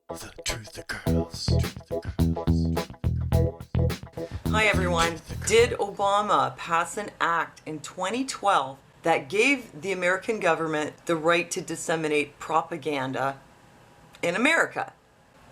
The Truth Girls. Hi everyone. Did Obama pass an act in 2012 that gave the American government the right to disseminate propaganda in America?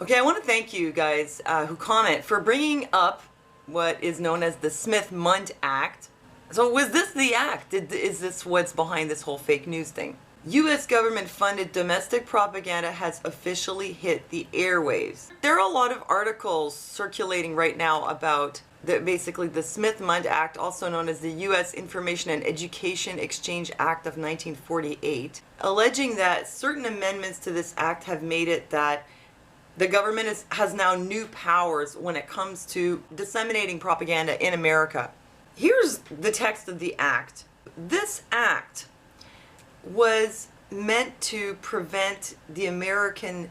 Okay, I want to thank you guys who comment for bringing up what is known as the Smith-Mundt Act. So was this the act? Is this what's behind this whole fake news thing? U.S. government-funded domestic propaganda has officially hit the airwaves. There are a lot of articles circulating right now about basically the Smith-Mundt Act, also known as the U.S. Information and Education Exchange Act of 1948, alleging that certain amendments to this act have made it that the government has now new powers when it comes to disseminating propaganda in America. Here's the text of the act. This act was meant to prevent the American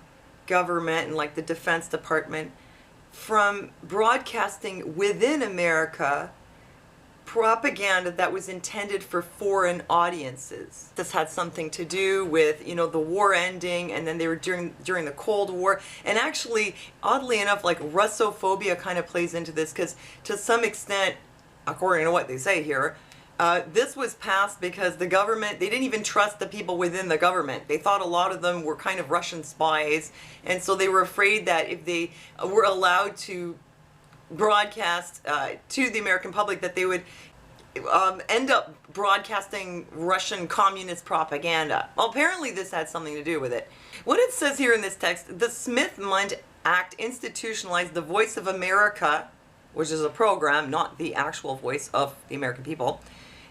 government and like the Defense Department from broadcasting within America propaganda that was intended for foreign audiences. This had something to do with, the war ending, and then they were during the Cold War. And actually, oddly enough, like Russophobia kind of plays into this, because to some extent, according to what they say here, this was passed because the government, they didn't even trust the people within the government. They thought a lot of them were kind of Russian spies, and so they were afraid that if they were allowed to broadcast to the American public, that they would end up broadcasting Russian communist propaganda. Well, apparently this had something to do with it. What it says here in this text, the Smith-Mundt Act institutionalized the Voice of America, which is a program, not the actual voice of the American people,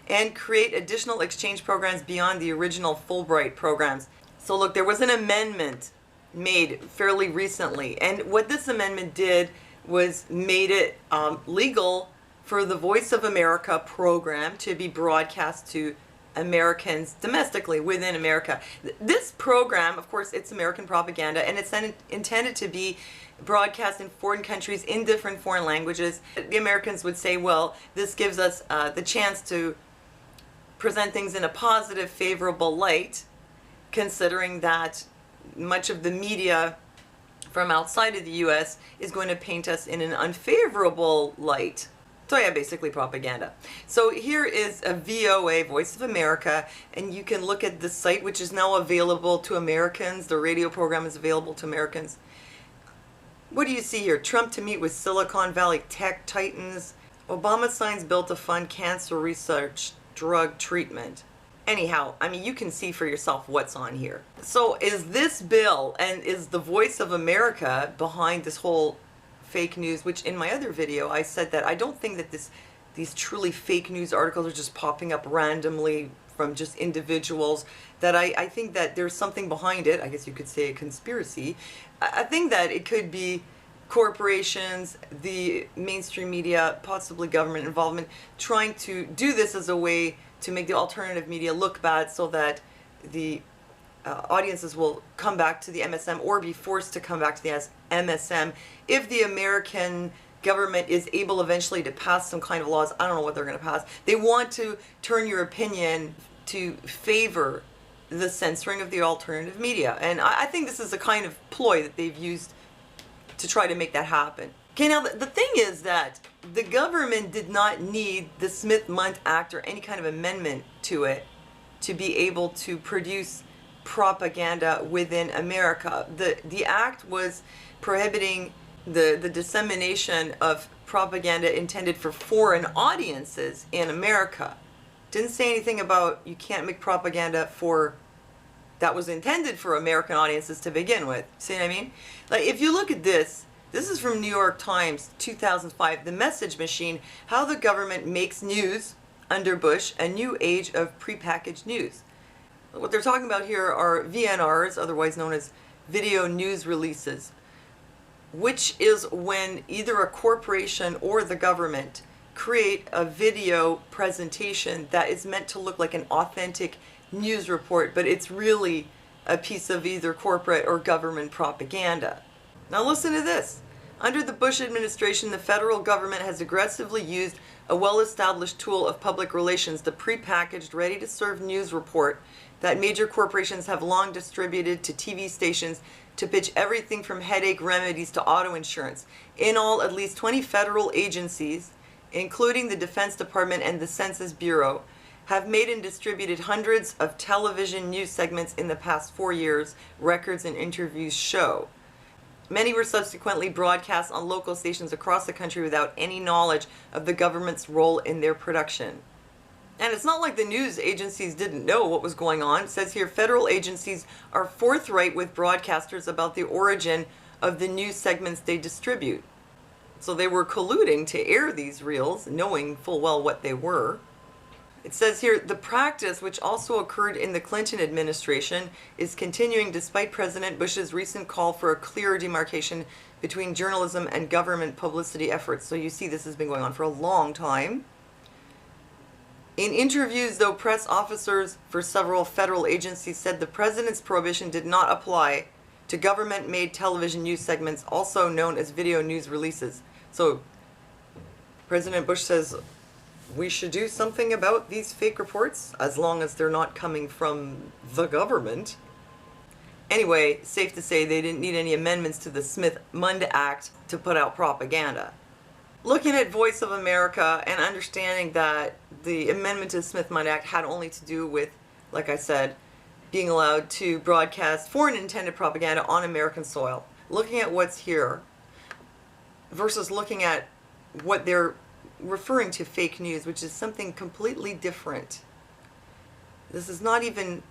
and create additional exchange programs beyond the original Fulbright programs. So look, there was an amendment made fairly recently, and what this amendment did was made it legal for the Voice of America program to be broadcast to Americans domestically within America. This program, of course, it's American propaganda, and it's intended to be broadcast in foreign countries in different foreign languages. The Americans would say, well, this gives us the chance to present things in a positive, favorable light, considering that much of the media from outside of the U.S. is going to paint us in an unfavorable light. So yeah, basically propaganda. So here is a VOA, Voice of America, and you can look at the site, which is now available to Americans. The radio program is available to Americans. What do you see here? Trump to meet with Silicon Valley tech titans. Obama signs bill to fund cancer research, drug treatment. Anyhow, I mean, you can see for yourself what's on here. So is this bill, and is the Voice of America behind this whole fake news, which in my other video I said that I don't think that these truly fake news articles are just popping up randomly from just individuals, that I think that there's something behind it. I guess you could say a conspiracy. I think that it could be corporations, the mainstream media, possibly government involvement, trying to do this as a way to make the alternative media look bad, so that the audiences will come back to the MSM or be forced to come back to the MSM if the American government is able eventually to pass some kind of laws. I don't know what they're going to pass. They want to turn your opinion to favor the censoring of the alternative media. And I think this is a kind of ploy that they've used to try to make that happen. Okay, now the thing is that the government did not need the Smith-Mundt Act or any kind of amendment to it to be able to produce propaganda within America. The act was prohibiting the dissemination of propaganda intended for foreign audiences in America. Didn't say anything about you can't make propaganda that was intended for American audiences to begin with. See what I mean? Like, if you look at this is from New York Times, 2005, The Message Machine, How the Government Makes News Under Bush, A New Age of Prepackaged News. What they're talking about here are VNRs, otherwise known as video news releases, which is when either a corporation or the government create a video presentation that is meant to look like an authentic news report, but it's really a piece of either corporate or government propaganda. Now listen to this. Under the Bush administration, the federal government has aggressively used a well-established tool of public relations, the prepackaged, ready-to-serve news report that major corporations have long distributed to TV stations to pitch everything from headache remedies to auto insurance. In all, at least 20 federal agencies, including the Defense Department and the Census Bureau, have made and distributed hundreds of television news segments in the past 4 years, records and interviews show. Many were subsequently broadcast on local stations across the country without any knowledge of the government's role in their production. And it's not like the news agencies didn't know what was going on. It says here, federal agencies are forthright with broadcasters about the origin of the news segments they distribute. So they were colluding to air these reels, knowing full well what they were. It says here, the practice, which also occurred in the Clinton administration, is continuing despite President Bush's recent call for a clearer demarcation between journalism and government publicity efforts. So you see this has been going on for a long time. In interviews, though, press officers for several federal agencies said the president's prohibition did not apply to government-made television news segments, also known as video news releases. So President Bush says, we should do something about these fake reports as long as they're not coming from the government. Anyway, safe to say they didn't need any amendments to the Smith-Mundt Act to put out propaganda. Looking at Voice of America and understanding that the amendment to the Smith-Mundt Act had only to do with, like I said, being allowed to broadcast foreign intended propaganda on American soil. Looking at what's here versus looking at what they're referring to fake news, which is something completely different. This is not even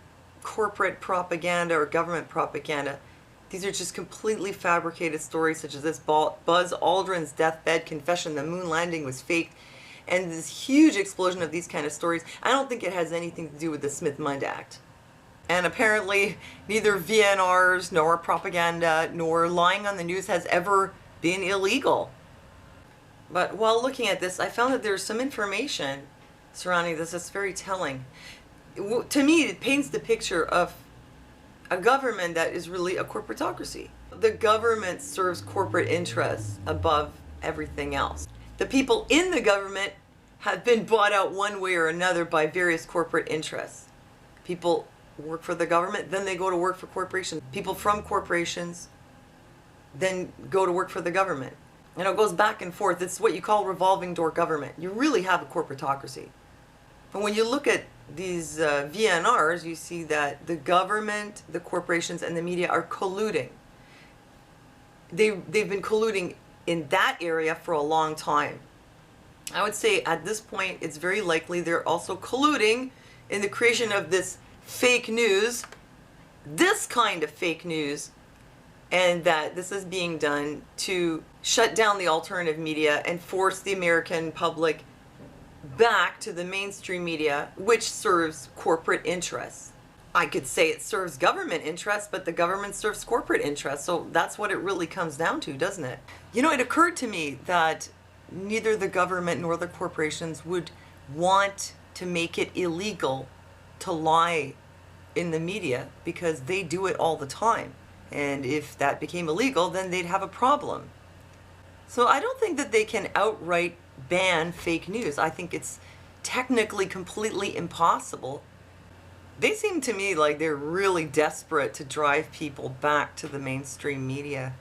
corporate propaganda or government propaganda. These are just completely fabricated stories, such as this Buzz Aldrin's deathbed confession, the moon landing was fake, and this huge explosion of these kind of stories. I don't think it has anything to do with the Smith-Mundt Act. And apparently neither VNRs nor propaganda nor lying on the news has ever been illegal. But while looking at this, I found that there's some information surrounding this that's very telling. To me, it paints the picture of a government that is really a corporatocracy. The government serves corporate interests above everything else. The people in the government have been bought out one way or another by various corporate interests. People work for the government, then they go to work for corporations. People from corporations then go to work for the government. And it goes back and forth. It's what you call revolving door government. You really have a corporatocracy. And when you look at these VNRs, you see that the government, the corporations, and the media are colluding. They've been colluding in that area for a long time. I would say at this point, it's very likely they're also colluding in the creation of this fake news, this kind of fake news, and that this is being done to shut down the alternative media and force the American public back to the mainstream media, which serves corporate interests. I could say it serves government interests, but the government serves corporate interests. So that's what it really comes down to, doesn't it? You know, it occurred to me that neither the government nor the corporations would want to make it illegal to lie in the media because they do it all the time. And if that became illegal, then they'd have a problem. So I don't think that they can outright ban fake news. I think it's technically completely impossible. They seem to me like they're really desperate to drive people back to the mainstream media.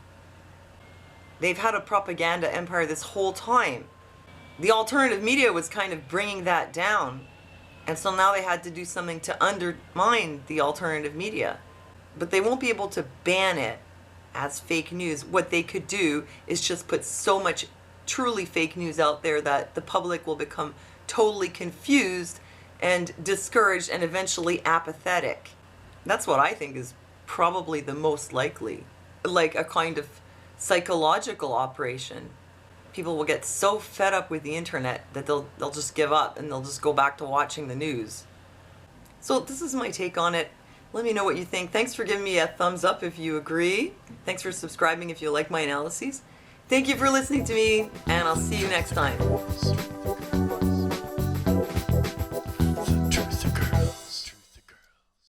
They've had a propaganda empire this whole time. The alternative media was kind of bringing that down. And so now they had to do something to undermine the alternative media. But they won't be able to ban it as fake news. What they could do is just put so much truly fake news out there that the public will become totally confused and discouraged and eventually apathetic. That's what I think is probably the most likely. Like a kind of psychological operation. People will get so fed up with the internet that they'll just give up and they'll just go back to watching the news. So this is my take on it. Let me know what you think. Thanks for giving me a thumbs up if you agree. Thanks for subscribing if you like my analyses. Thank you for listening to me, and I'll see you next time.